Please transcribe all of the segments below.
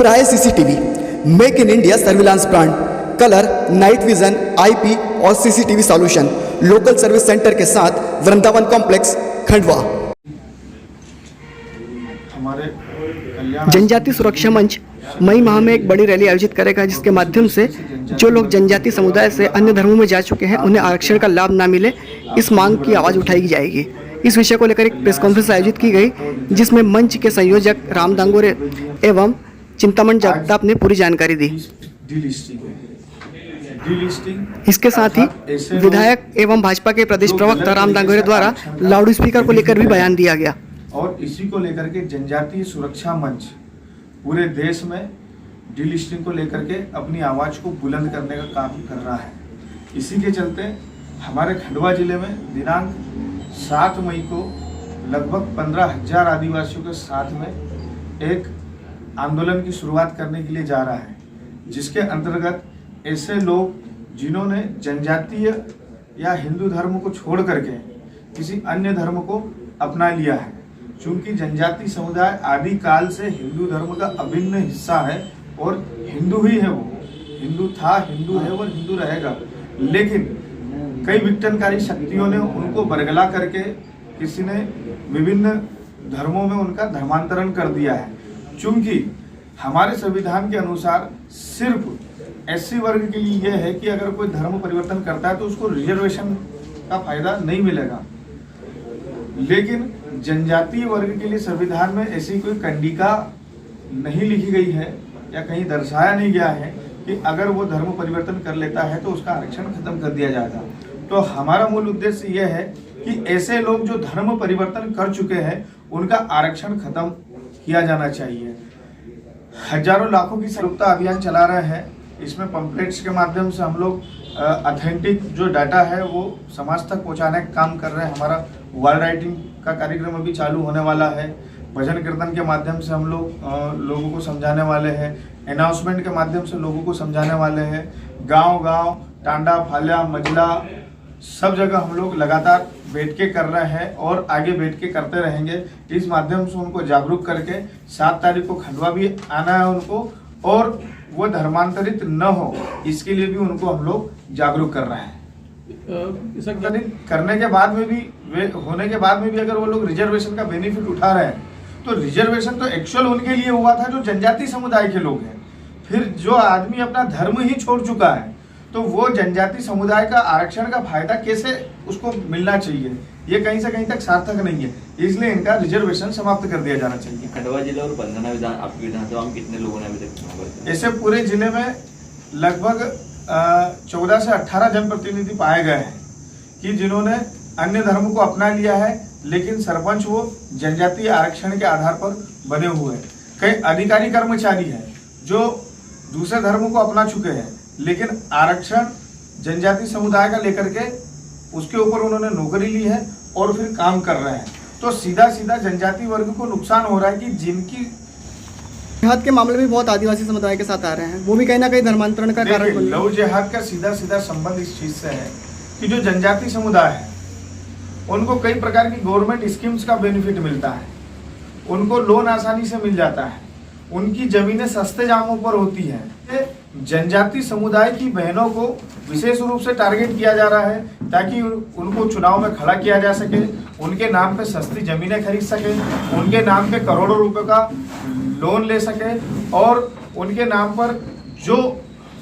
आए CCTV, make in India surveillance brand, colour, night vision, IP और CCTV solution, local service centre के साथ Vrindavan complex, Khandwa. जनजाति सुरक्षा मंच मई माह में एक बड़ी रैली आयोजित करेगा, जिसके माध्यम से जो लोग जनजाति समुदाय से अन्य धर्मों में जा चुके हैं उन्हें आरक्षण का लाभ ना मिले, इस मांग की आवाज़ उठाई जाएगी। इस विषय को लेकर एक प्रेस कॉन्फ्रेंस आयोजित की गई, जिसमें मंच के संयोजक राम दांगोरे एवं चिंतामण जगताप ने पूरी जानकारी दी। इसके साथ ही विधायक एवं भाजपा के प्रदेश प्रवक्ता राम दांगोरे द्वारा लाउड स्पीकर को लेकर भी बयान दिया गया। और इसी को लेकर के जनजातीय सुरक्षा मंच पूरे देश में डीलिस्टिंग को लेकर के अपनी आवाज़ को बुलंद करने का काम कर रहा है। इसी के चलते हमारे खंडवा जिले में दिनांक 7 मई को लगभग 15,000 आदिवासियों के साथ में एक आंदोलन की शुरुआत करने के लिए जा रहा है, जिसके अंतर्गत ऐसे लोग जिन्होंने जनजातीय या हिंदू धर्म को छोड़ करके किसी अन्य धर्म को अपना लिया है। चूंकि जनजाति समुदाय आदि काल से हिंदू धर्म का अभिन्न हिस्सा है और हिंदू ही है, वो हिंदू था, हिंदू है और हिंदू रहेगा। लेकिन कई विघटनकारी शक्तियों ने उनको बरगला करके किसी ने विभिन्न धर्मों में उनका धर्मांतरण कर दिया है। चूंकि हमारे संविधान के अनुसार सिर्फ एससी वर्ग के लिए यह है कि अगर कोई धर्म परिवर्तन करता है तो उसको रिजर्वेशन का फायदा नहीं मिलेगा, लेकिन जनजातीय वर्ग के लिए संविधान में ऐसी कोई कंडिका नहीं लिखी गई है या कहीं दर्शाया नहीं गया है कि अगर वो धर्म परिवर्तन कर लेता है तो उसका आरक्षण खत्म कर दिया जाएगा। तो हमारा मूल उद्देश्य यह है कि ऐसे लोग जो धर्म परिवर्तन कर चुके हैं उनका आरक्षण खत्म किया जाना चाहिए। हजारों लाखों की जागरूकता अभियान चला रहे हैं। इसमें पंपलेट्स के माध्यम से हम लोग ऑथेंटिक जो डाटा है वो समाज तक पहुंचाने का काम कर रहे हैं। हमारा वर्ड राइटिंग का कार्यक्रम अभी चालू होने वाला है। भजन कीर्तन के माध्यम से हम लोग लोगों को समझाने वाले हैं। अनाउंसमेंट के माध्यम से लोगों को समझाने वाले हैं। गांव-गांव, टांडा, फाल्या, मजला सब जगह हम लोग लगातार बैठ के कर रहे हैं और आगे बैठ के करते रहेंगे। इस माध्यम से उनको जागरूक करके 7 तारीख को खंडवा भी आना है उनको, और वो धर्मांतरित न हो इसके लिए भी उनको हम लोग जागरूक कर रहे हैं। करने के बाद में भी होने के बाद में भी अगर वो लोग रिजर्वेशन का बेनिफिट उठा रहे हैं तो रिजर्वेशन तो एक्चुअल उनके लिए हुआ था जो जनजाति समुदाय के लोग हैं। फिर जो आदमी अपना धर्म ही छोड़ चुका है तो वो जनजाति समुदाय का आरक्षण का फायदा कैसे उसको मिलना चाहिए, ये कहीं से कहीं तक सार्थक नहीं है। इसलिए इनका रिजर्वेशन समाप्त कर दिया जाना चाहिए। खंडवा जिला और बंधना आपकी विधानसभा में कितने लोगों ने अभी तक? ऐसे पूरे जिले में लगभग 14 से 18 जनप्रतिनिधि पाए गए हैं कि जिन्होंने अन्य धर्म को अपना लिया है, लेकिन सरपंच वो जनजातीय आरक्षण के आधार पर बने हुए हैं। कई अधिकारी कर्मचारी हैं जो दूसरे धर्म को अपना चुके हैं, लेकिन आरक्षण जनजाति समुदाय का लेकर के उसके ऊपर उन्होंने नौकरी ली है और फिर काम कर रहे हैं। तो सीधा सीधा जनजाति वर्ग को नुकसान हो रहा है कि जिनकी जिहाद के मामले में बहुत आदिवासी समुदाय के साथ आ रहे हैं, वो भी कहीं ना कहीं धर्मांतरण का कारण बन रहे हैं। लव जिहाद का सीधा सीधा संबंध इस चीज से है कि जो जनजाति समुदाय है उनको कई प्रकार की गवर्नमेंट स्कीम्स का बेनिफिट मिलता है, उनको लोन आसानी से मिल जाता है, उनकी जमीनें सस्ते दामों पर होती हैं। जनजाति समुदाय की बहनों को विशेष रूप से टारगेट किया जा रहा है ताकि उनको चुनाव में खड़ा किया जा सके, उनके नाम पे सस्ती जमीनें खरीद सके, उनके नाम पे करोड़ों रुपए का लोन ले सके और उनके नाम पर जो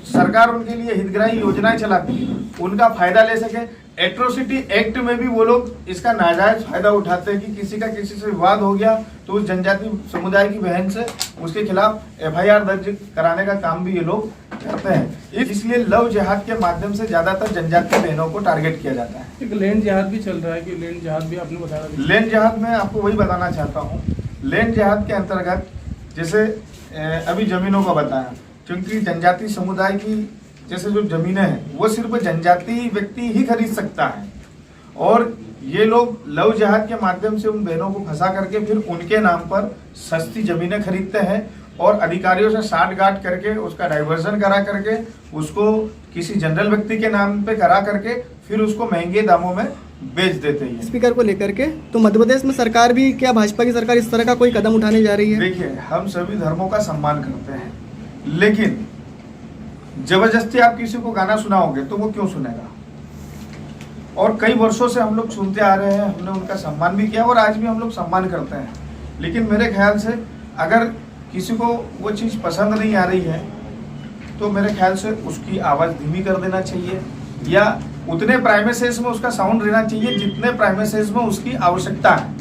सरकार उनके लिए हितग्राही योजनाएं चलाती है उनका फायदा ले सके। एट्रोसिटी एक्ट में भी वो लोग इसका नाजायज फायदा उठाते हैं कि किसी का किसी से विवाद हो गया तो उस जनजाति समुदाय की बहन से उसके खिलाफ FIR दर्ज कराने का काम भी ये लोग करते हैं। इसलिए लव जिहाद के माध्यम से ज्यादातर जनजाति बहनों को टारगेट किया जाता है। एक लैंड जिहाद भी चल रहा है कि लैंड जिहाद भी आपने बताया। लैंड जिहाद में आपको वही बताना चाहता हूँ। लैंड जिहाद के अंतर्गत जैसे अभी जमीनों का बताया, क्योंकि जनजाति समुदाय की जैसे जो जमीनें हैं वो सिर्फ जनजाति व्यक्ति ही खरीद सकता है, और ये लोग लव जिहाद के माध्यम से उन बहनों को फंसा करके फिर उनके नाम पर सस्ती जमीनें खरीदते हैं और अधिकारियों से साठ-गांठ करके उसका डाइवर्जन करा करके उसको किसी जनरल व्यक्ति के नाम पे करा करके फिर उसको महंगे दामों में बेच देते हैं। स्पीकर को लेकर के तो मध्य प्रदेश में सरकार भी, क्या भाजपा की सरकार इस तरह का कोई कदम उठाने जा रही है? देखिए, हम सभी धर्मों का सम्मान करते हैं, लेकिन जबरदस्ती आप किसी को गाना सुनाओगे तो वो क्यों सुनेगा? और कई वर्षों से हम लोग सुनते आ रहे हैं, हमने उनका सम्मान भी किया और आज भी हम लोग सम्मान करते हैं। लेकिन मेरे ख्याल से अगर किसी को वो चीज़ पसंद नहीं आ रही है तो मेरे ख्याल से उसकी आवाज़ धीमी कर देना चाहिए, या उतने प्राइमेसेस में उसका साउंड रहना चाहिए जितने प्राइमेसेस में उसकी आवश्यकता है।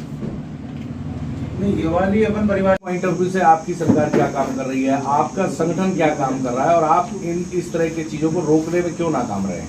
नहीं, ये वाली अपन परिवार पॉइंट ऑफ व्यू से आपकी सरकार क्या काम कर रही है, आपका संगठन क्या काम कर रहा है और आप इन इस तरह की चीज़ों को रोकने में क्यों नाकाम रहे हैं?